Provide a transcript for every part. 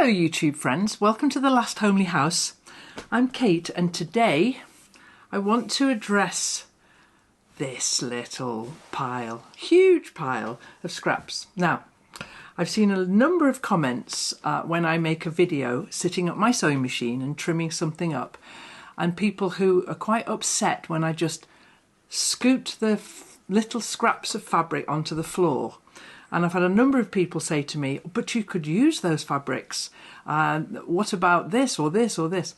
Hello YouTube friends, welcome to the Last Homely House. I'm Kate and today I want to address this little pile, huge pile of scraps. Now, I've seen a number of comments when I make a video sitting at my sewing machine and trimming something up, and people who are quite upset when I just scoot the little scraps of fabric onto the floor. And I've had a number of people say to me, but you could use those fabrics. What about this or this or this?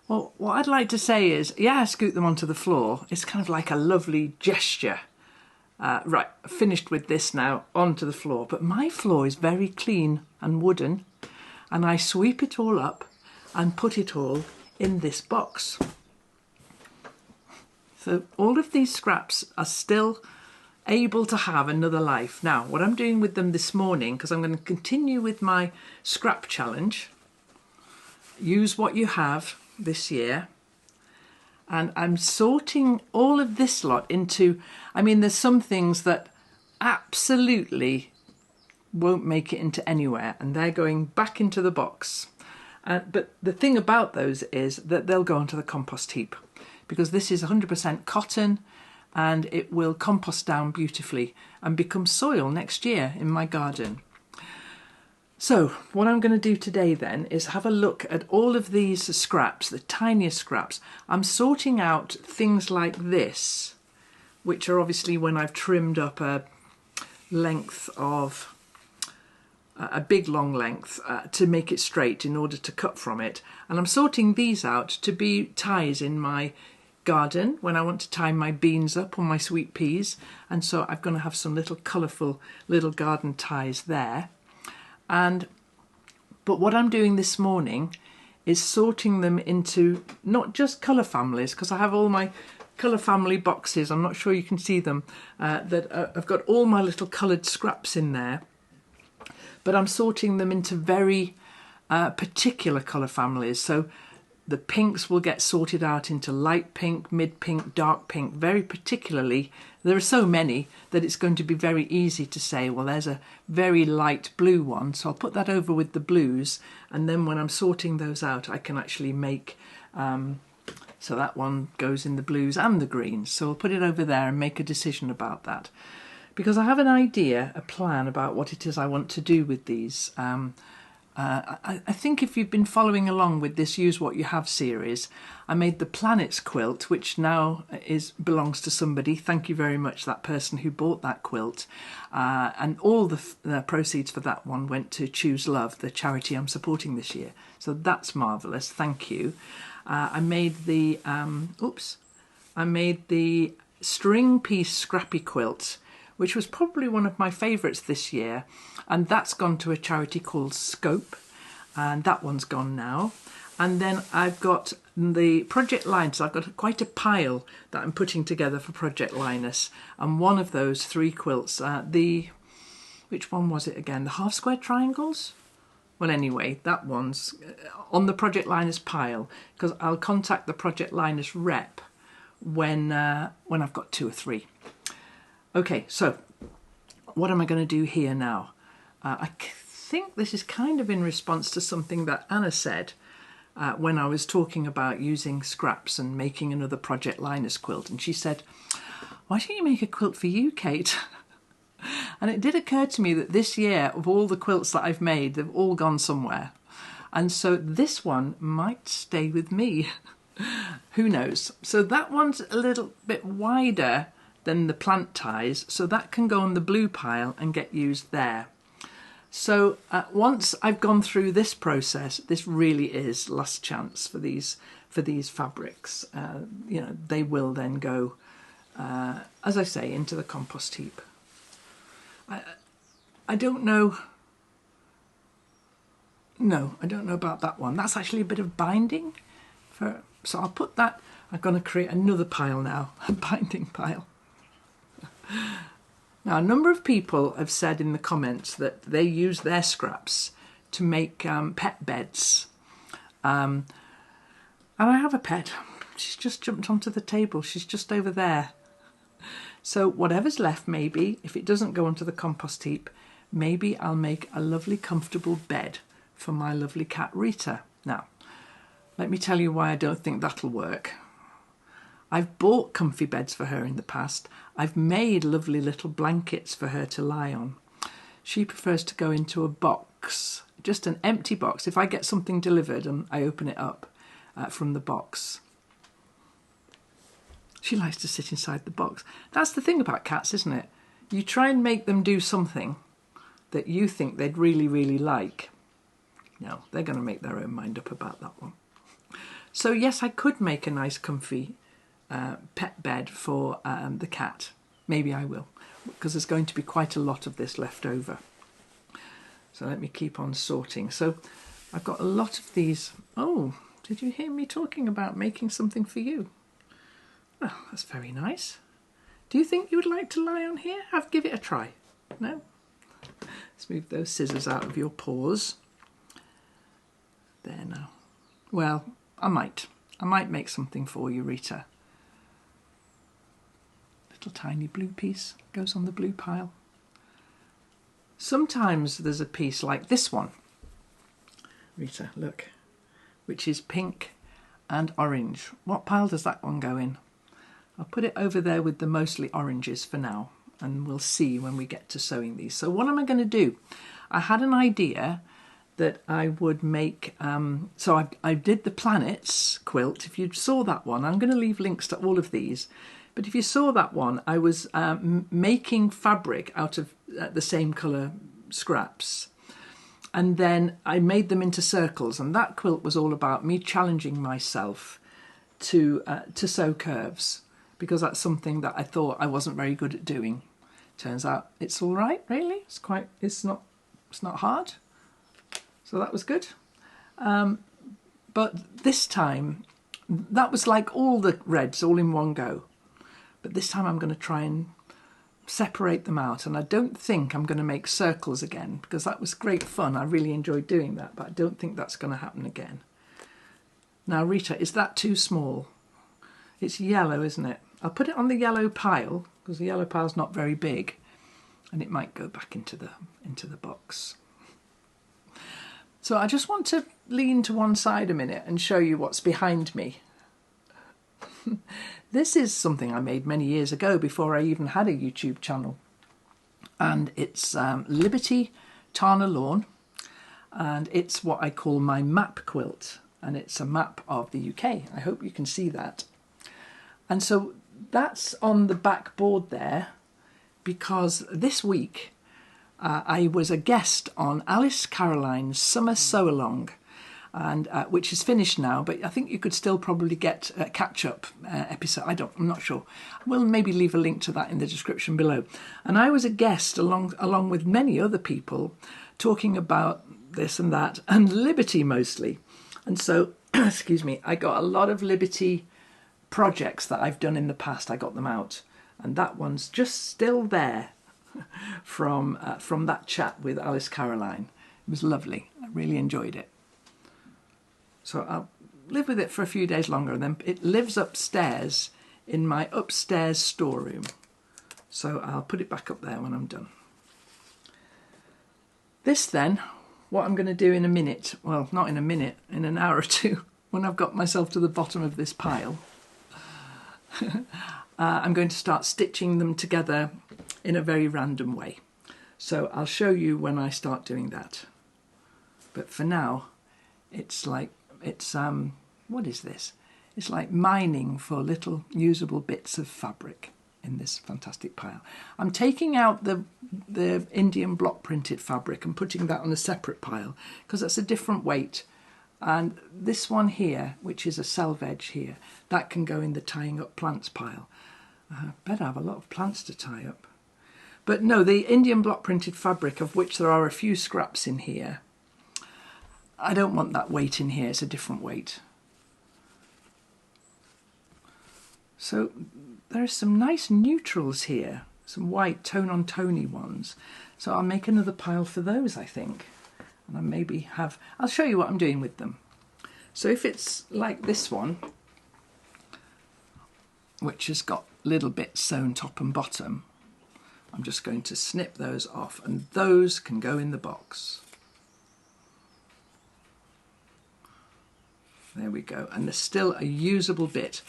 Well, what I'd like to say is, yeah, I scoot them onto the floor. It's kind of like a lovely gesture. Right, finished with this now, onto the floor. But my floor is very clean and wooden, and I sweep it all up and put it all in this box. So all of these scraps are still able to have another life. Now, what I'm doing with them this morning, because I'm going to continue with my scrap challenge, use what you have this year, and I'm sorting all of this lot into, I mean, there's some things that absolutely won't make it into anywhere, and they're going back into the box. But the thing about those is that they'll go onto the compost heap, because this is 100% cotton, and it will compost down beautifully and become soil next year in my garden. So what I'm going to do today then is have a look at all of these scraps, the tiniest scraps. I'm sorting out things like this, which are obviously when I've trimmed up a length of a big long length to make it straight in order to cut from it. And I'm sorting these out to be ties in my garden when I want to tie my beans up or my sweet peas, and so I'm going to have some little colourful little garden ties there. But what I'm doing this morning is sorting them into not just colour families, because I have all my colour family boxes, I'm not sure you can see them, I've got all my little coloured scraps in there, but I'm sorting them into very particular colour families. So the pinks will get sorted out into light pink, mid pink, dark pink, very particularly. There are so many that it's going to be very easy to say, well, there's a very light blue one, so I'll put that over with the blues, and then when I'm sorting those out, I can actually make, so that one goes in the blues and the greens, so I'll put it over there and make a decision about that. Because I have an idea, a plan about what it is I want to do with these. I think if you've been following along with this Use What You Have series, I made the Planets quilt, which now belongs to somebody. Thank you very much, that person who bought that quilt. And all the proceeds for that one went to Choose Love, the charity I'm supporting this year. So that's marvellous, thank you. I made the string piece scrappy quilt, which was probably one of my favourites this year, and that's gone to a charity called Scope, and that one's gone now. And then I've got the Project Linus. I've got quite a pile that I'm putting together for Project Linus, and one of those 3 quilts, which one was it again? The half square triangles? Well, anyway, that one's on the Project Linus pile, because I'll contact the Project Linus rep when I've got 2 or 3. Okay, so what am I going to do here now? I think this is kind of in response to something that Anna said when I was talking about using scraps and making another Project Linus quilt. And she said, why don't you make a quilt for you, Kate? And it did occur to me that this year, of all the quilts that I've made, they've all gone somewhere. And so this one might stay with me. Who knows? So that one's a little bit wider than the plant ties, so that can go on the blue pile and get used there. So once I've gone through this process, this really is last chance for these fabrics. You know, they will then go, as I say, into the compost heap. I don't know. No, I don't know about that one. That's actually a bit of binding. So I'll put that. I'm going to create another pile now, a binding pile. Now, a number of people have said in the comments that they use their scraps to make pet beds. And I have a pet. She's just jumped onto the table. She's just over there. So whatever's left, maybe, if it doesn't go onto the compost heap, maybe I'll make a lovely comfortable bed for my lovely cat Rita. Now, let me tell you why I don't think that'll work. I've bought comfy beds for her in the past. I've made lovely little blankets for her to lie on. She prefers to go into a box, just an empty box. If I get something delivered and I open it up from the box, she likes to sit inside the box. That's the thing about cats, isn't it? You try and make them do something that you think they'd really, really like. No, they're going to make their own mind up about that one. So yes, I could make a nice comfy pet bed for the cat. Maybe I will, because there's going to be quite a lot of this left over. So let me keep on sorting. So I've got a lot of these. Oh, did you hear me talking about making something for you? Well, that's very nice. Do you think you would like to lie on here? Give it a try. No? Let's move those scissors out of your paws. There now. Well, I might make something for you, Rita. Little tiny blue piece goes on the blue pile. Sometimes there's a piece like this one, Rita, look, which is pink and orange. What pile does that one go in? I'll put it over there with the mostly oranges for now, and we'll see when we get to sewing these. So what am I going to do? I had an idea that I would make, so I did the planets quilt. If you saw that one, I'm going to leave links to all of these, but if you saw that one, I was making fabric out of the same colour scraps, and then I made them into circles, and that quilt was all about me challenging myself to sew curves, because that's something that I thought I wasn't very good at doing. Turns out it's all right, really. It's not hard. So that was good. But this time, that was like all the reds all in one go. But this time I'm going to try and separate them out. And I don't think I'm going to make circles again, because that was great fun. I really enjoyed doing that, but I don't think that's going to happen again. Now, Rita, is that too small? It's yellow, isn't it? I'll put it on the yellow pile, because the yellow pile's not very big, and it might go back into the box. So I just want to lean to one side a minute and show you what's behind me. This is something I made many years ago, before I even had a YouTube channel. And it's Liberty Tana Lawn, and it's what I call my map quilt. And it's a map of the UK. I hope you can see that. And so that's on the back board there, because this week I was a guest on Alice Caroline's Summer Sew Along, and which is finished now, but I think you could still probably get a catch-up episode. I'm not sure. We'll maybe leave a link to that in the description below. And I was a guest along with many other people, talking about this and that, and Liberty mostly. And so, excuse me, I got a lot of Liberty projects that I've done in the past. I got them out, and that one's just still there from that chat with Alice Caroline. It was lovely. I really enjoyed it. So I'll live with it for a few days longer, and then it lives upstairs in my upstairs storeroom. So I'll put it back up there when I'm done. This then, what I'm going to do in a minute, well, not in a minute, in an hour or two, when I've got myself to the bottom of this pile, I'm going to start stitching them together in a very random way. So I'll show you when I start doing that. But for now, it's what is this? It's like mining for little usable bits of fabric in this fantastic pile. I'm taking out the Indian block printed fabric and putting that on a separate pile, because that's a different weight. And this one here, which is a selvage here, that can go in the tying up plants pile. I bet I have a lot of plants to tie up. But no, the Indian block printed fabric, of which there are a few scraps in here, I don't want that weight in here. It's a different weight. So there's some nice neutrals here, some white tone-on-tony ones. So I'll make another pile for those, I think. And I maybe I'll show you what I'm doing with them. So if it's like this one, which has got little bits sewn top and bottom, I'm just going to snip those off, and those can go in the box. There we go. And there's still a usable bit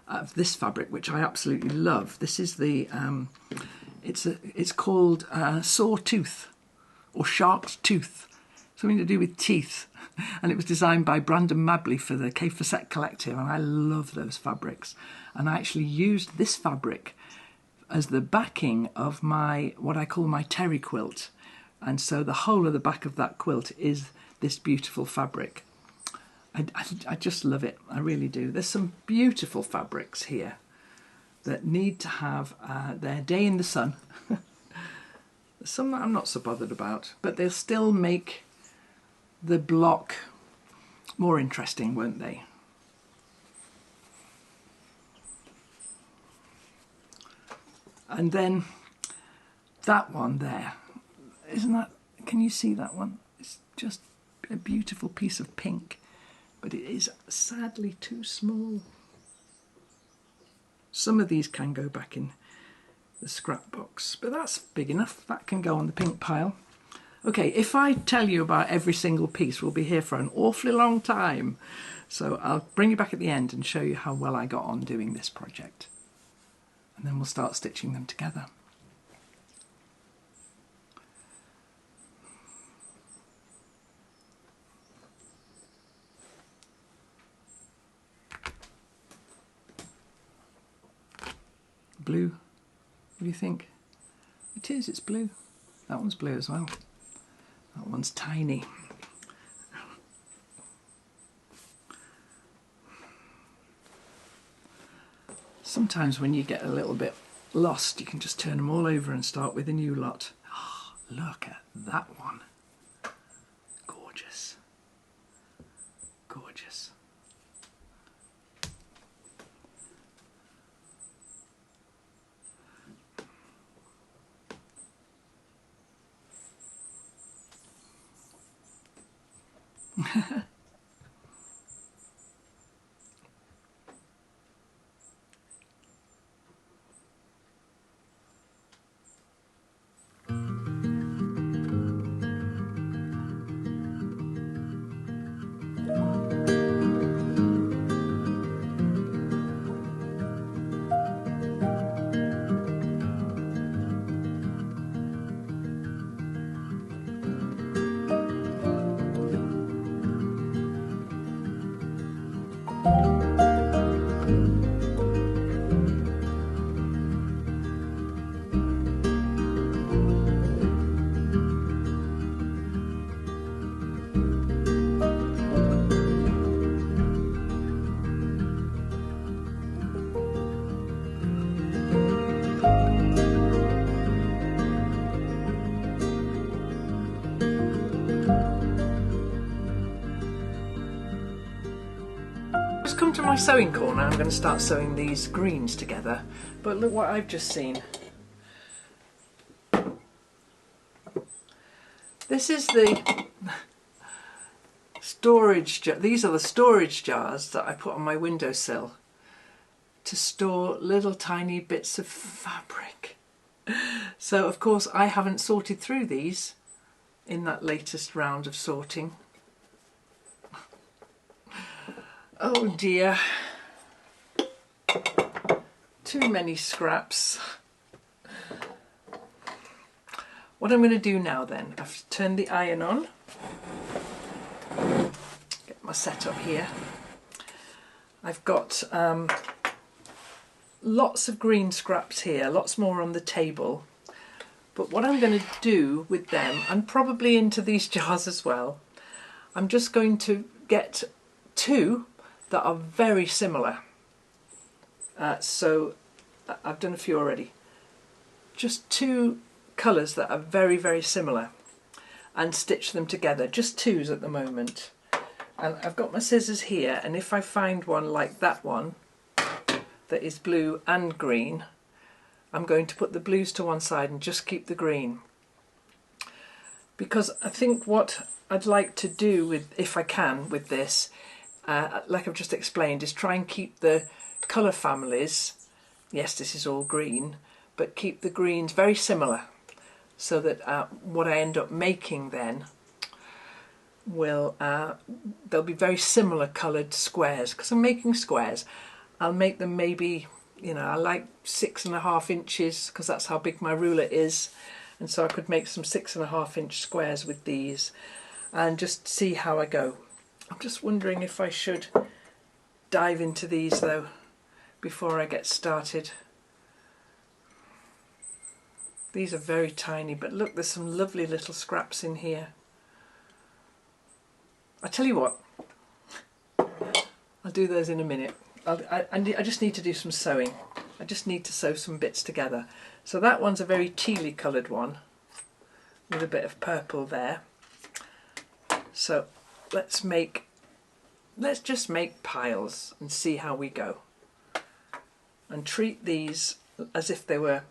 of this fabric, which I absolutely love. This is the, it's called Sawtooth or Shark's Tooth, something to do with teeth. And it was designed by Brandon Mabley for the K Facette Collective, and I love those fabrics. And I actually used this fabric as the backing of my, what I call my terry quilt. And so the whole of the back of that quilt is this beautiful fabric. I just love it, I really do. There's some beautiful fabrics here that need to have their day in the sun. Some that I'm not so bothered about, but they'll still make the block more interesting, won't they? And then that one there, isn't that, can you see that one? It's just a beautiful piece of pink, but it is sadly too small. Some of these can go back in the scrap box, but that's big enough. That can go on the pink pile. Okay, if I tell you about every single piece, we'll be here for an awfully long time. So I'll bring you back at the end and show you how well I got on doing this project. And then we'll start stitching them together. Blue, what do you think? It is, it's blue. That one's blue as well. That one's tiny. Sometimes when you get a little bit lost, you can just turn them all over and start with a new lot. Oh, look at that one. Gorgeous. Gorgeous. Just come to my sewing corner. I'm going to start sewing these greens together, but look what I've just seen. This is the storage jar. These are the storage jars that I put on my windowsill to store little tiny bits of fabric. So of course I haven't sorted through these in that latest round of sorting. Oh dear, too many scraps. What I'm going to do now then, I've turned the iron on, get my setup here. I've got lots of green scraps here, lots more on the table. But what I'm going to do with them, and probably into these jars as well, I'm just going to get two that are very similar. So I've done a few already. Just two colours that are very, very similar, and stitch them together. Just twos at the moment. And I've got my scissors here, and if I find one like that one that is blue and green, I'm going to put the blues to one side and just keep the green. Because I think what I'd like to do with, if I can, with this, like I've just explained, is try and keep the colour families, yes, this is all green, but keep the greens very similar, so that what I end up making then will, they'll be very similar coloured squares, because I'm making squares. I'll make them maybe, you know, I like 6.5 inches because that's how big my ruler is, and so I could make some 6.5 inch squares with these and just see how I go. I'm just wondering if I should dive into these though before I get started. These are very tiny, but look, there's some lovely little scraps in here. I tell you what, I'll do those in a minute. I just need to do some sewing. I just need to sew some bits together. So that one's a very tealy coloured one with a bit of purple there. So let's just make piles and see how we go. And treat these as if they were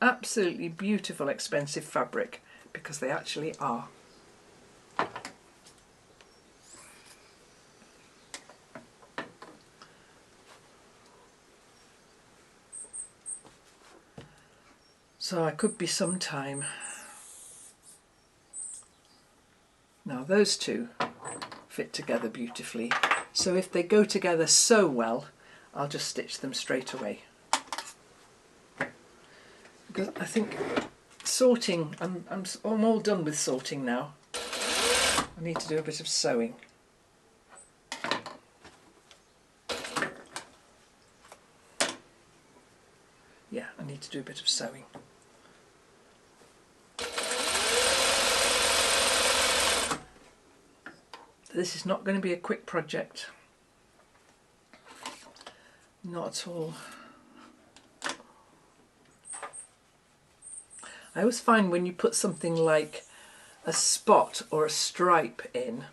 absolutely beautiful, expensive fabric, because they actually are. So I could be some time. Now those two fit together beautifully, so if they go together so well, I'll just stitch them straight away. Because I think sorting, I'm all done with sorting now. I need to do a bit of sewing. Yeah, I need to do a bit of sewing. This is not going to be a quick project. Not at all. I always find when you put something like a spot or a stripe in,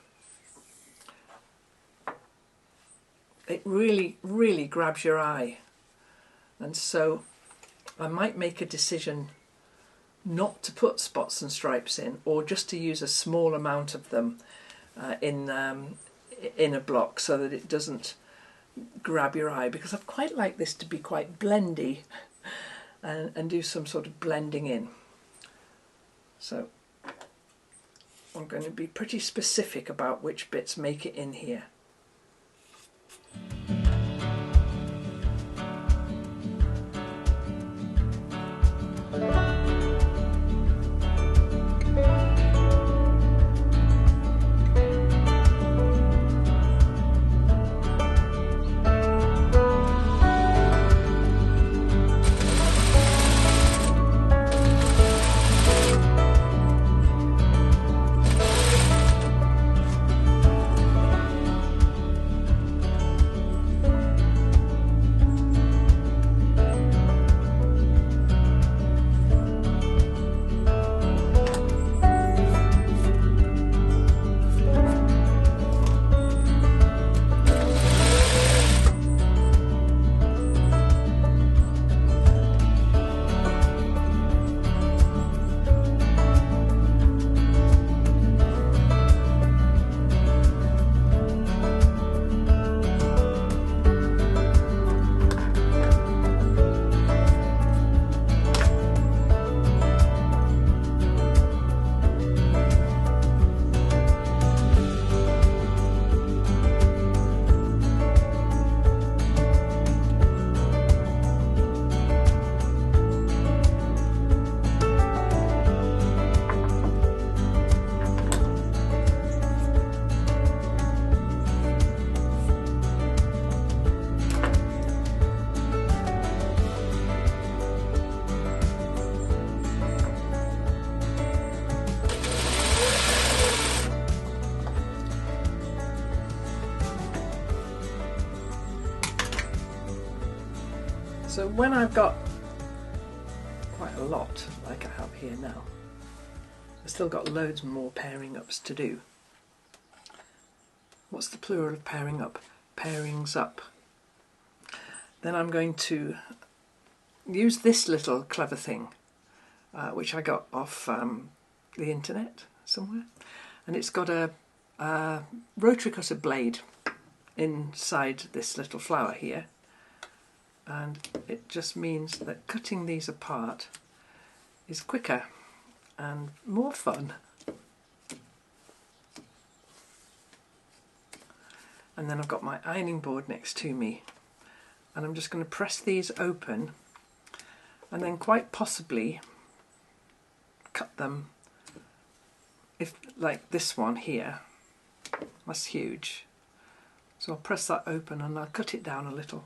it really, really grabs your eye. And so I might make a decision not to put spots and stripes in, or just to use a small amount of them in a block so that it doesn't grab your eye, because I'd quite like this to be quite blendy and do some sort of blending in. So I'm going to be pretty specific about which bits make it in here. So when I've got quite a lot, like I have here now, I've still got loads more pairing ups to do. What's the plural of pairing up? Pairings up. Then I'm going to use this little clever thing, which I got off the internet somewhere, and it's got a rotary cutter blade inside this little flower here, and it just means that cutting these apart is quicker and more fun. And then I've got my ironing board next to me, and I'm just going to press these open and then quite possibly cut them, if like this one here, that's huge. So I'll press that open and I'll cut it down a little,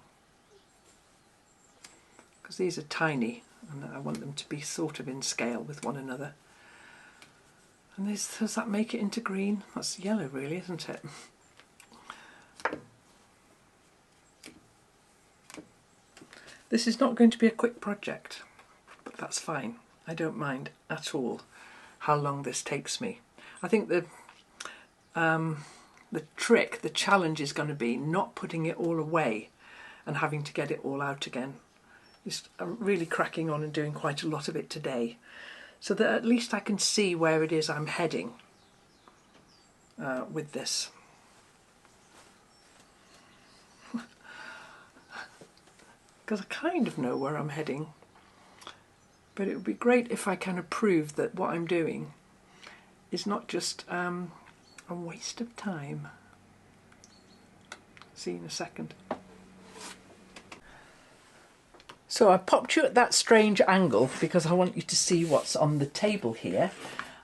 because these are tiny and I want them to be sort of in scale with one another. And this, does that make it into green? That's yellow really, isn't it? This is not going to be a quick project, but that's fine. I don't mind at all how long this takes me. I think the trick, the challenge is going to be not putting it all away and having to get it all out again. I'm really cracking on and doing quite a lot of it today, so that at least I can see where it is I'm heading with this. Because I kind of know where I'm heading, but it would be great if I kind of prove that what I'm doing is not just a waste of time. See you in a second. So I popped you at that strange angle because I want you to see what's on the table here.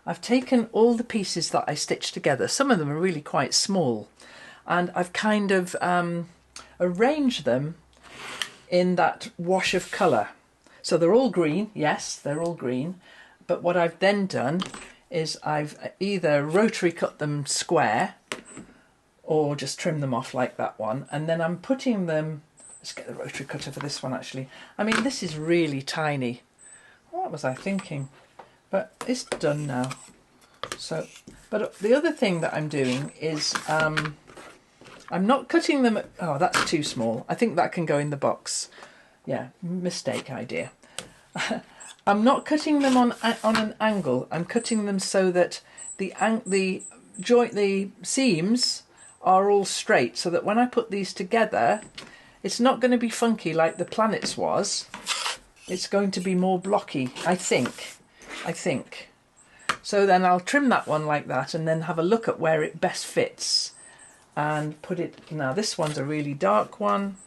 I've taken all the pieces that I stitched together. Some of them are really quite small, and I've kind of arranged them in that wash of colour. So they're all green, yes, they're all green, but what I've then done is I've either rotary cut them square or just trim them off like that one, and then I'm putting them, let's get the rotary cutter for this one actually. I mean, this is really tiny. What was I thinking? But it's done now. So, but the other thing that I'm doing is I'm not cutting them at, oh, that's too small. I think that can go in the box. Yeah, mistake idea. I'm not cutting them on an angle. I'm cutting them so that the seams are all straight, so that when I put these together, it's not going to be funky like the planets was. It's going to be more blocky, I think. So then I'll trim that one like that and then have a look at where it best fits and put it. Now this one's a really dark one,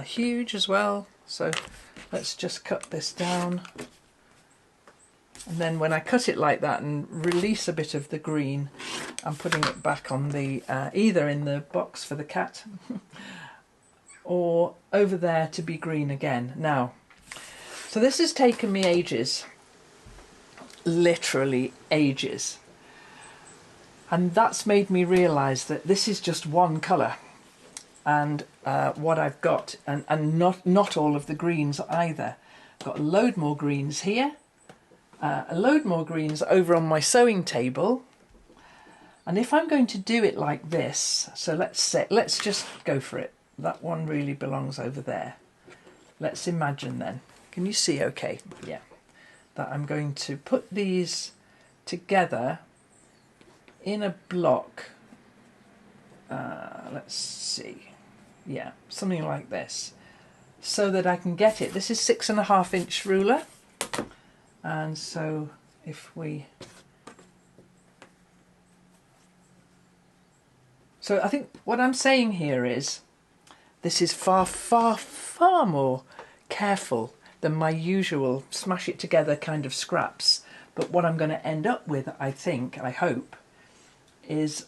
huge as well, so let's just cut this down, and then when I cut it like that and release a bit of the green, I'm putting it back on the either in the box for the cat or over there to be green again. Now, so this has taken me ages, literally ages. And that's made me realise that this is just one colour, and what I've got, and not all of the greens either. I've got a load more greens here, a load more greens over on my sewing table. And if I'm going to do it like this, so let's just go for it. That one really belongs over there. Let's imagine then. Can you see okay? Yeah. That I'm going to put these together in a block, let's see, yeah, something like this, so that I can get it. This is 6.5 inch ruler, and so if we, so I think what I'm saying here is this is far more careful than my usual smash it together kind of scraps. But what I'm going to end up with, I think, I hope, is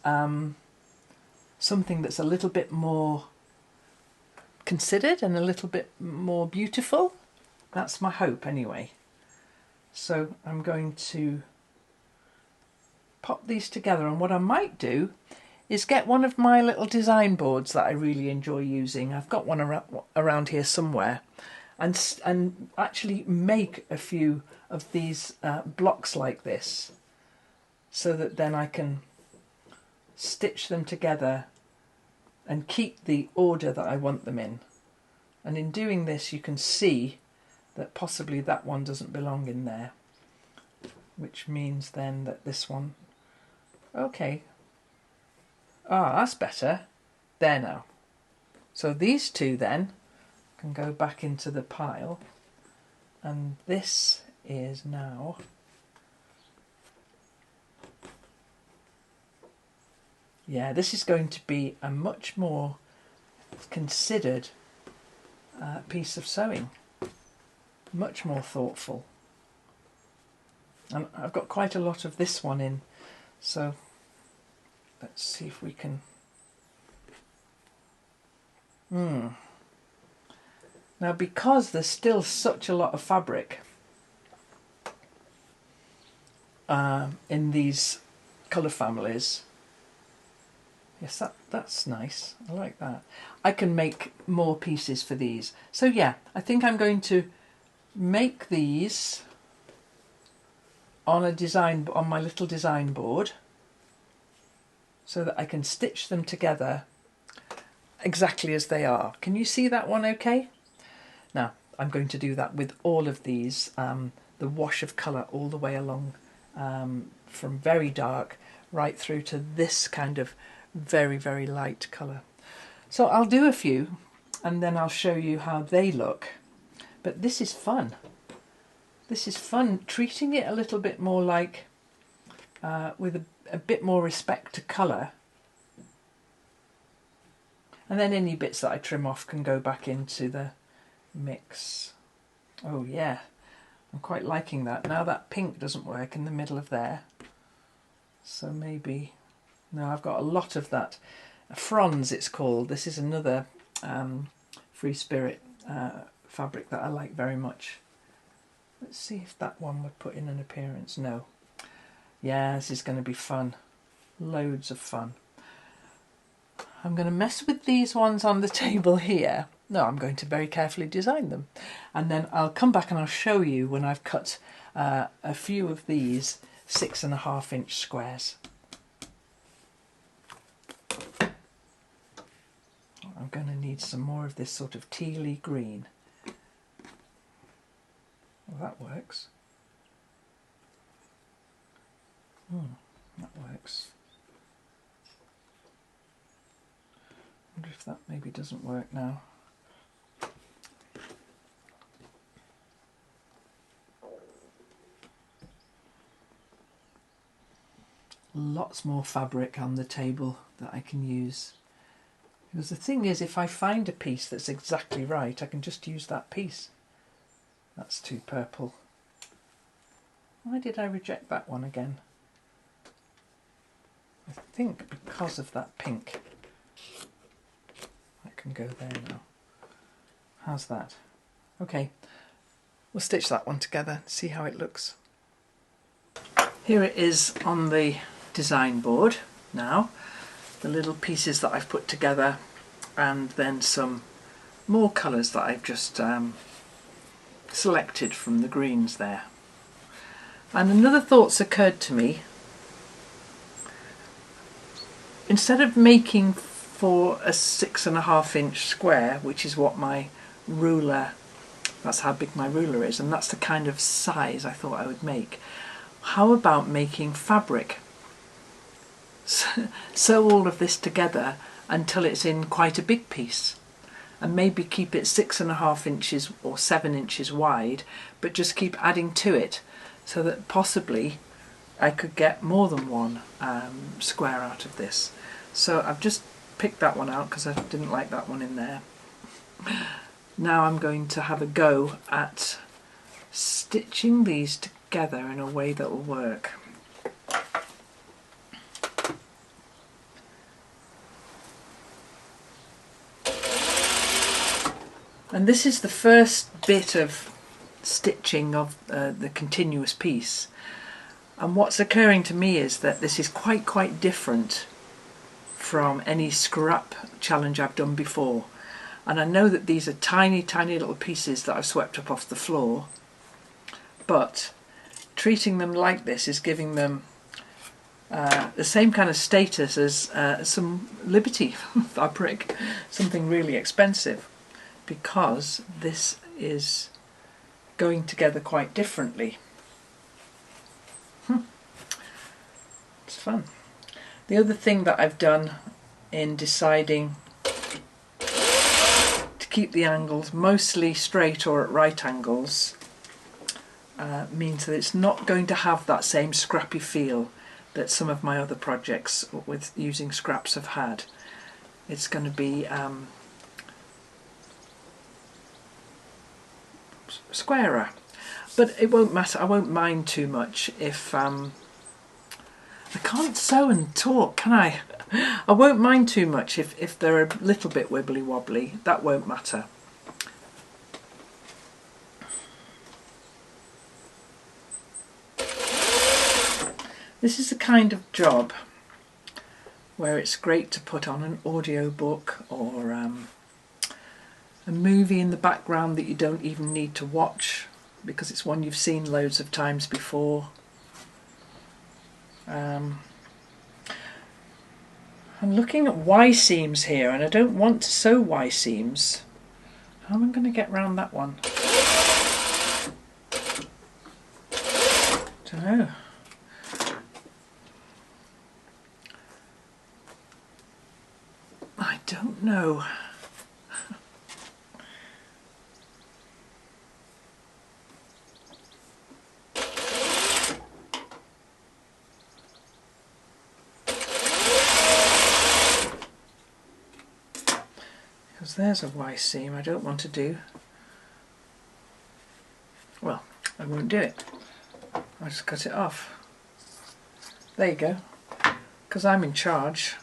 something that's a little bit more considered and a little bit more beautiful. That's my hope anyway. So I'm going to pop these together, and what I might do is get one of my little design boards that I really enjoy using. I've got one around here somewhere, and actually make a few of these blocks like this, so that then I can stitch them together and keep the order that I want them in. And in doing this, you can see that possibly that one doesn't belong in there, which means then that this one, okay, that's better there now. So these two then can go back into the pile, and this is now Yeah, this is going to be a much more considered piece of sewing. Much more thoughtful. And I've got quite a lot of this one in, so let's see if we can... Now, because there's still such a lot of fabric in these colour families, yes, that's nice. I like that. I can make more pieces for these. So yeah, I think I'm going to make these on my little design board so that I can stitch them together exactly as they are. Can you see that one okay? Now, I'm going to do that with all of these, the wash of colour all the way along, from very dark right through to this kind of very, very light colour. So I'll do a few and then I'll show you how they look. But this is fun. This is fun, treating it a little bit more like, with a bit more respect to colour. And then any bits that I trim off can go back into the mix. Oh yeah, I'm quite liking that. Now that pink doesn't work in the middle of there. So maybe... No, I've got a lot of that. Fronds it's called. This is another Free Spirit fabric that I like very much. Let's see if that one would put in an appearance. No. Yeah, this is going to be fun. Loads of fun. I'm going to mess with these ones on the table here. No, I'm going to very carefully design them. And then I'll come back and I'll show you when I've cut a few of these 6.5 inch squares. I'm going to need some more of this sort of tealy green. Well, that works. That works. I wonder if that maybe doesn't work now. Lots more fabric on the table that I can use. Because the thing is, if I find a piece that's exactly right, I can just use that piece. That's too purple. Why did I reject that one again? I think because of that pink. That can go there now. How's that? Okay, we'll stitch that one together, see how it looks. Here it is on the design board now. The little pieces that I've put together, and then some more colours that I've just selected from the greens there. And another thought's occurred to me. Instead of making for a 6.5 inch square, which is what my ruler, that's how big my ruler is, and that's the kind of size I thought I would make, how about making fabric? Sew all of this together until it's in quite a big piece, and maybe keep it 6.5 inches or 7 inches wide, but just keep adding to it so that possibly I could get more than one square out of this. So I've just picked that one out because I didn't like that one in there. Now I'm going to have a go at stitching these together in a way that will work. And this is the first bit of stitching of the continuous piece. And what's occurring to me is that this is quite different from any scrap challenge I've done before. And I know that these are tiny little pieces that I've swept up off the floor, but treating them like this is giving them the same kind of status as some Liberty fabric, something really expensive, because this is going together quite differently. It's fun. The other thing that I've done in deciding to keep the angles mostly straight or at right angles means that it's not going to have that same scrappy feel that some of my other projects with using scraps have had. It's going to be squarer, but it won't matter. I won't mind too much if I can't sew and talk, can I? I won't mind too much if they're a little bit wibbly wobbly. That won't matter. This is the kind of job where it's great to put on an audiobook or a movie in the background that you don't even need to watch because it's one you've seen loads of times before. I'm looking at Y seams here and I don't want to sew Y seams. How am I going to get round that one? Don't know. I don't know. Because there's a Y seam I don't want to do. Well, I won't do it. I'll just cut it off. There you go. Because I'm in charge.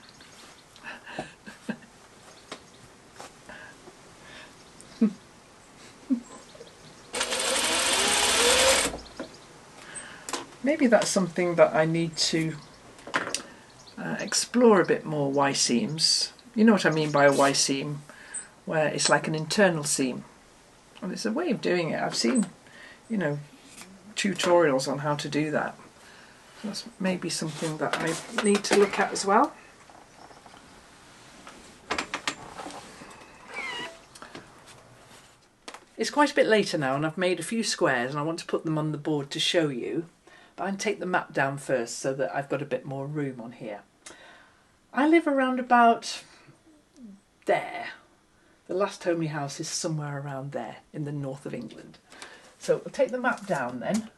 Maybe that's something that I need to explore a bit more, Y seams. You know what I mean by a Y seam, where it's like an internal seam. And it's a way of doing it. I've seen, you know, tutorials on how to do that. So that's maybe something that I need to look at as well. It's quite a bit later now and I've made a few squares and I want to put them on the board to show you. But I'm going to take the map down first so that I've got a bit more room on here. I live around about there. The last homely house is somewhere around there in the north of England. So we'll take the map down then.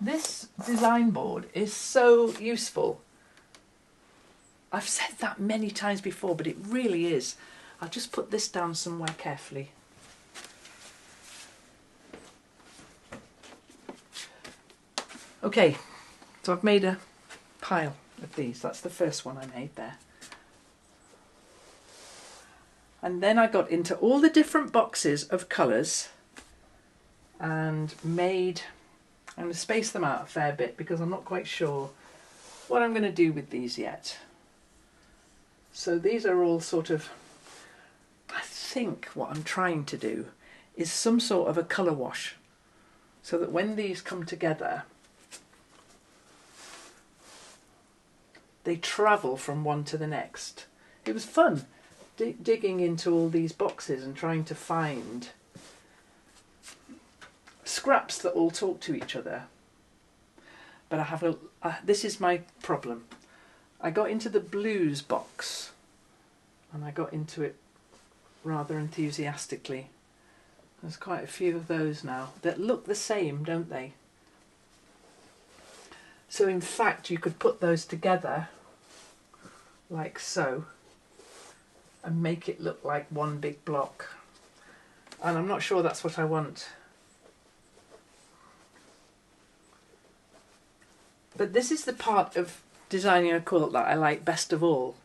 This design board is so useful. I've said that many times before, but it really is. I'll just put this down somewhere carefully. Okay, so I've made a pile of these. That's the first one I made there. And then I got into all the different boxes of colours and made, I'm going to space them out a fair bit because I'm not quite sure what I'm going to do with these yet. So these are all sort of, I think what I'm trying to do is some sort of a colour wash so that when these come together, they travel from one to the next. It was fun digging into all these boxes and trying to find scraps that all talk to each other. But I have this is my problem. I got into the blues box and I got into it rather enthusiastically. There's quite a few of those now that look the same, don't they? So in fact you could put those together like so and make it look like one big block. And I'm not sure that's what I want. But this is the part of designing a quilt that I like best of all,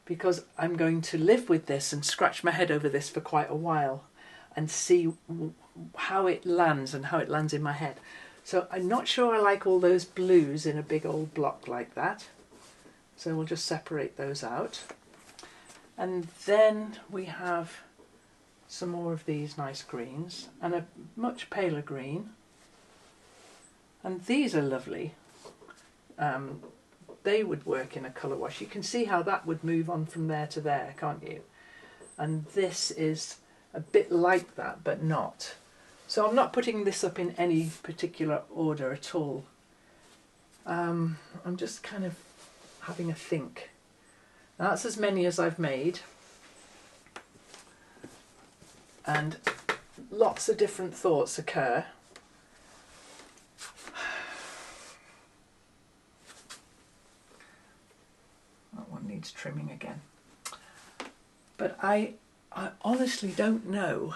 because I'm going to live with this and scratch my head over this for quite a while and see how it lands and how it lands in my head. So I'm not sure I like all those blues in a big old block like that. So we'll just separate those out. And then we have some more of these nice greens and a much paler green. And these are lovely. They would work in a colour wash. You can see how that would move on from there to there, can't you? And this is a bit like that, but not. So I'm not putting this up in any particular order at all. I'm just kind of having a think. Now that's as many as I've made. And lots of different thoughts occur. needs trimming again. But I honestly don't know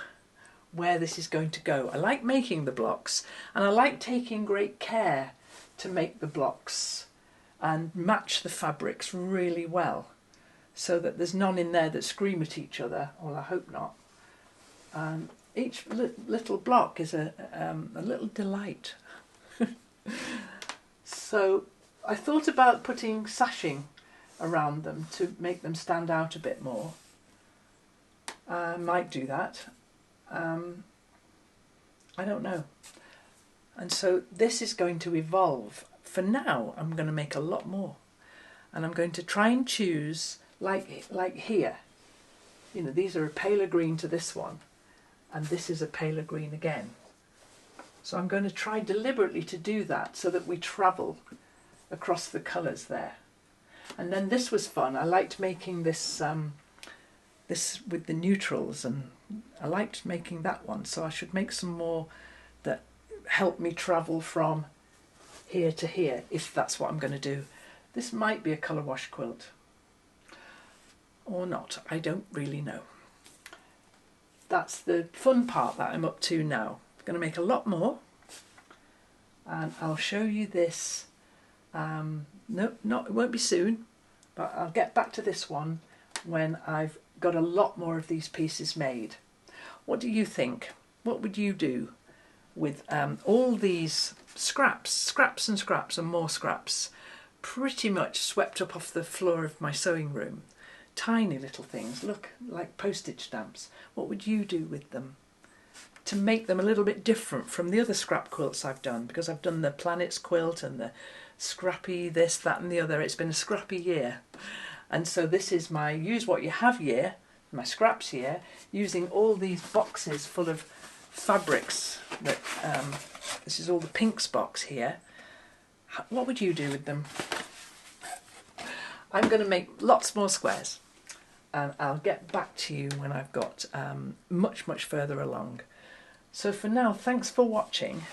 where this is going to go. I like making the blocks, and I like taking great care to make the blocks and match the fabrics really well, so that there's none in there that scream at each other. Well, I hope not. Each little block is a little delight. So I thought about putting sashing around them to make them stand out a bit more. I might do that. I don't know. And so this is going to evolve. For now, I'm going to make a lot more. And I'm going to try and choose, like here. You know, these are a paler green to this one. And this is a paler green again. So I'm going to try deliberately to do that so that we travel across the colours there. And then this was fun. I liked making this this with the neutrals, and I liked making that one. So I should make some more that help me travel from here to here, if that's what I'm going to do. This might be a colour wash quilt. Or not. I don't really know. That's the fun part that I'm up to now. I'm going to make a lot more, and I'll show you this. No, it won't be soon, but I'll get back to this one when I've got a lot more of these pieces made. What do you think? What would you do with all these scraps and more scraps, pretty much swept up off the floor of my sewing room? Tiny little things, look, like postage stamps. What would you do with them to make them a little bit different from the other scrap quilts I've done? Because I've done the planets quilt and the scrappy this, that and the other. It's been a scrappy year. And so this is my use what you have year, my scraps year, using all these boxes full of fabrics. That this is all the pinks box here. What would you do with them? I'm going to make lots more squares, and I'll get back to you when I've got much further along. So for now, thanks for watching.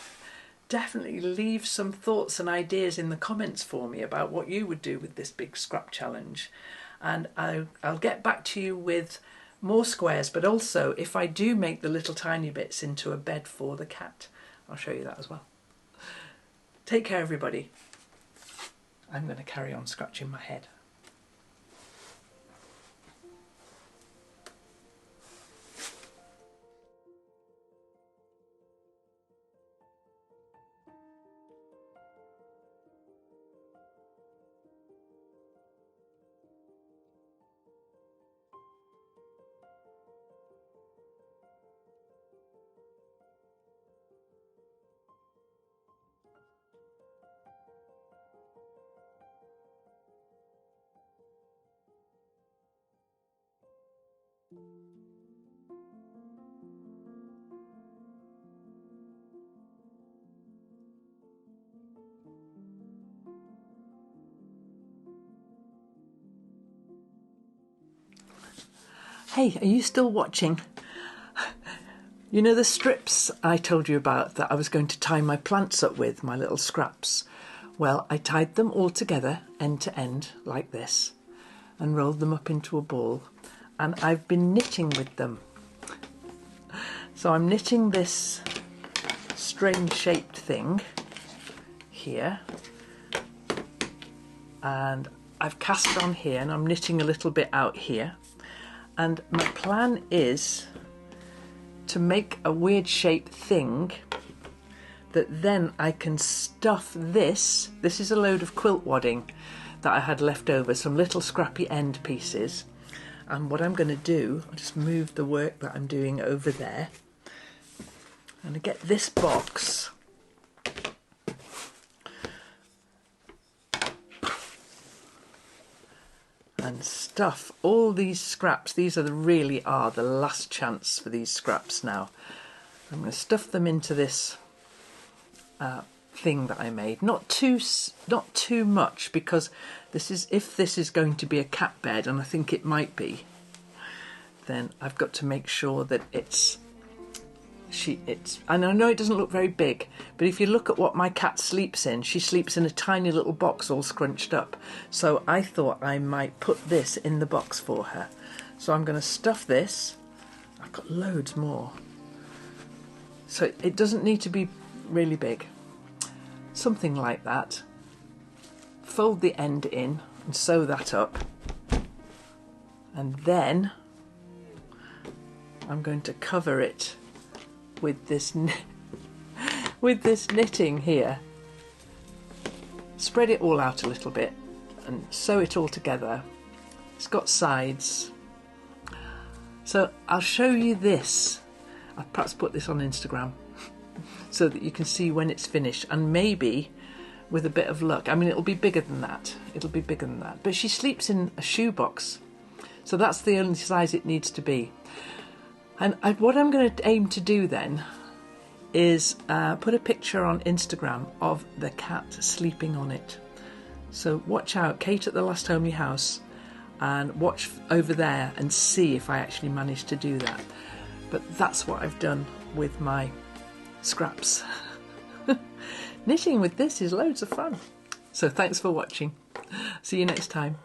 Definitely leave some thoughts and ideas in the comments for me about what you would do with this big scrap challenge, and I'll get back to you with more squares, but also if I do make the little tiny bits into a bed for the cat, I'll show you that as well. Take care, everybody. I'm going to carry on scratching my head. Hey, are you still watching? You know the strips I told you about that I was going to tie my plants up with, my little scraps? Well, I tied them all together, end to end, like this, and rolled them up into a ball, and I've been knitting with them. So I'm knitting this strange shaped thing here, and I've cast on here, and I'm knitting a little bit out here. And my plan is to make a weird shaped thing that then I can stuff this. This is a load of quilt wadding that I had left over, some little scrappy end pieces. And what I'm going to do, I'll just move the work that I'm doing over there. And I get this box. And stuff all these scraps. These really are the last chance for these scraps now. I'm going to stuff them into this thing that I made. Not too much, because if this is going to be a cat bed, and I think it might be, then I've got to make sure that it's and I know it doesn't look very big, but if you look at what my cat sleeps in, she sleeps in a tiny little box all scrunched up. So I thought I might put this in the box for her. So I'm going to stuff this. I've got loads more. So it doesn't need to be really big. Something like that. Fold the end in and sew that up. And then I'm going to cover it with this knitting here. Spread it all out a little bit and sew it all together. It's got sides. So I'll show you this. I'll perhaps put this on Instagram so that you can see when it's finished, and maybe with a bit of luck, I mean, it'll be bigger than that. It'll be bigger than that. But she sleeps in a shoebox, so that's the only size it needs to be. And what I'm going to aim to do then is put a picture on Instagram of the cat sleeping on it. So watch out, Kate at the Last Homely House, and watch over there and see if I actually manage to do that. But that's what I've done with my scraps. Knitting with this is loads of fun. So thanks for watching. See you next time.